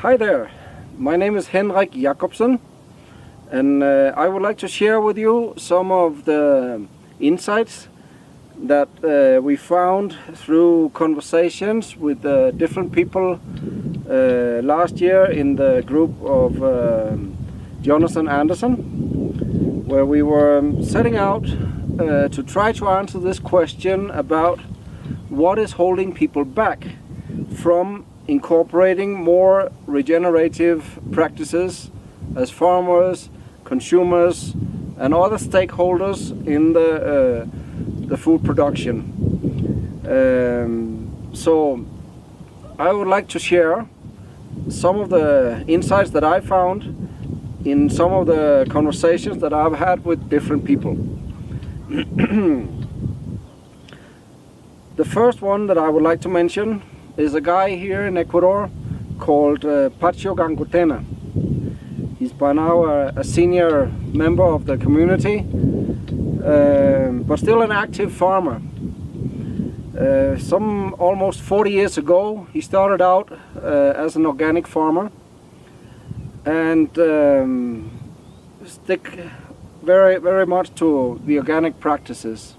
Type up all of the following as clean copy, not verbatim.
Hi there, my name is Henrik and I would like to share with you some of the insights that we found through conversations with different people last year in the group of Jonathan Anderson, where we were setting out to try to answer this question about what is holding people back from incorporating more regenerative practices as farmers, consumers and other stakeholders in the food production. So I would like to share some of the insights that I found in some of the conversations that I've had with different people. The first one that I would like to mention is a guy here in Ecuador called Pacho Gangotena. He's by now a senior member of the community, but still an active farmer. Some almost 40 years ago he started out as an organic farmer and stick very much to the organic practices.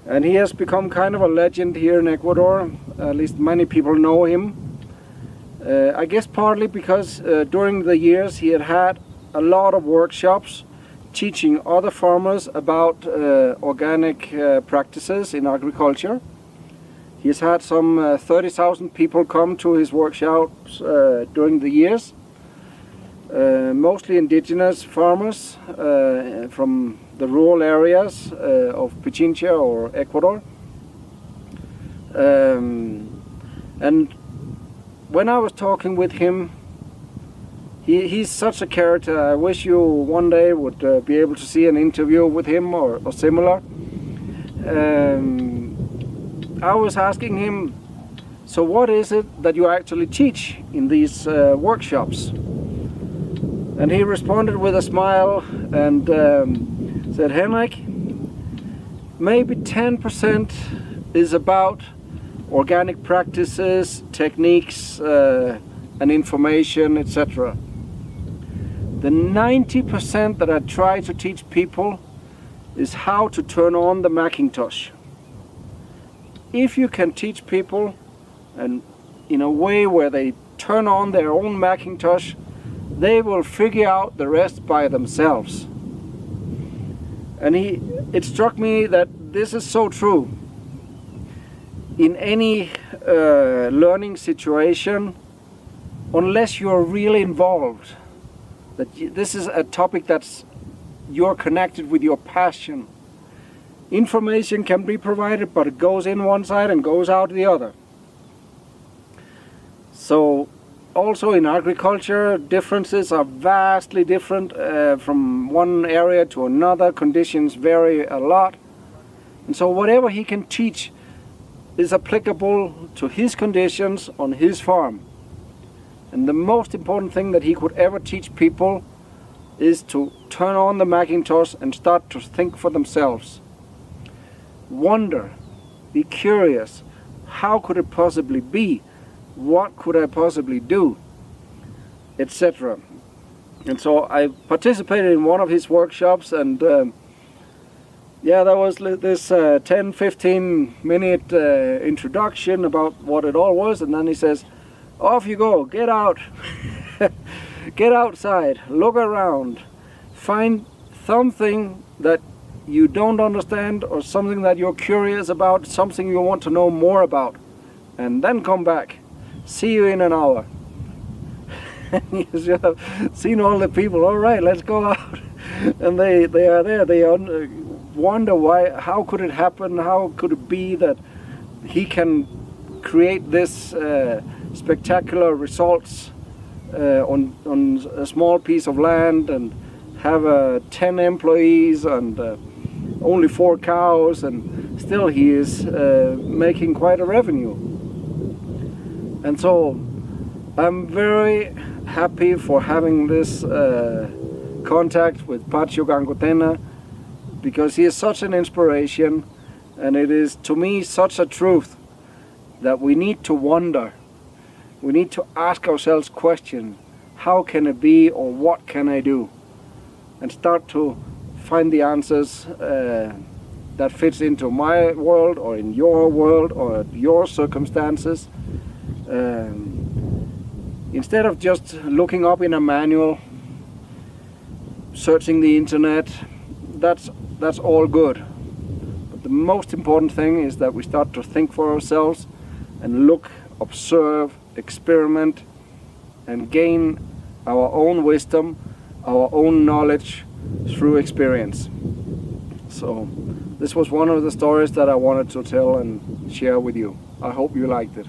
And he has become kind of a legend here in Ecuador. At least many people know him. I guess partly because during the years he had a lot of workshops teaching other farmers about organic practices in agriculture. He's had some 30,000 people come to his workshops during the years. Mostly indigenous farmers from the rural areas of Pichincha or Ecuador. And when I was talking with him, he's such a character. I wish you one day would be able to see an interview with him or similar. I was asking him, so what is it that you actually teach in these workshops? And he responded with a smile and said, Henrik, maybe 10% is about organic practices, techniques, and information, etc. The 90% that I try to teach people is how to turn on the Macintosh. If you can teach people and in a way where they turn on their own Macintosh, they will figure out the rest by themselves. And it struck me that this is so true. In any learning situation, unless you're really involved, that this is a topic that's you're connected with your passion. Information can be provided, but it goes in one side and goes out the other. So also in agriculture, differences are vastly different from one area to another. Conditions vary a lot. And so whatever he can teach is applicable to his conditions on his farm. And the most important thing that he could ever teach people is to turn on the Macintosh and start to think for themselves. Wonder, be curious, how could it possibly be? What could I possibly do? Etc. And so I participated in one of his workshops, and yeah, there was this 10-15 minute introduction about what it all was, and then he says, off you go, get out, get outside, look around, find something that you don't understand or something that you're curious about, something you want to know more about, and then come back. See you in an hour. You should have seen all the people. All right, let's go out. And they are there. They wonder why. How could it happen? How could it be that he can create this spectacular results on a small piece of land and have 10 employees and only 4 cows, and still he is making quite a revenue. And so I'm very happy for having this contact with Pacho Gangotena, because he is such an inspiration, and it is to me such a truth that we need to wonder. We need to ask ourselves questions. How can it be, or what can I do? And start to find the answers that fits into my world, or in your world, or your circumstances. Instead of just looking up in a manual, searching the internet, that's all good. But the most important thing is that we start to think for ourselves and look, observe, experiment, and gain our own wisdom, our own knowledge through experience. So this was one of the stories that I wanted to tell and share with you. I hope you liked it.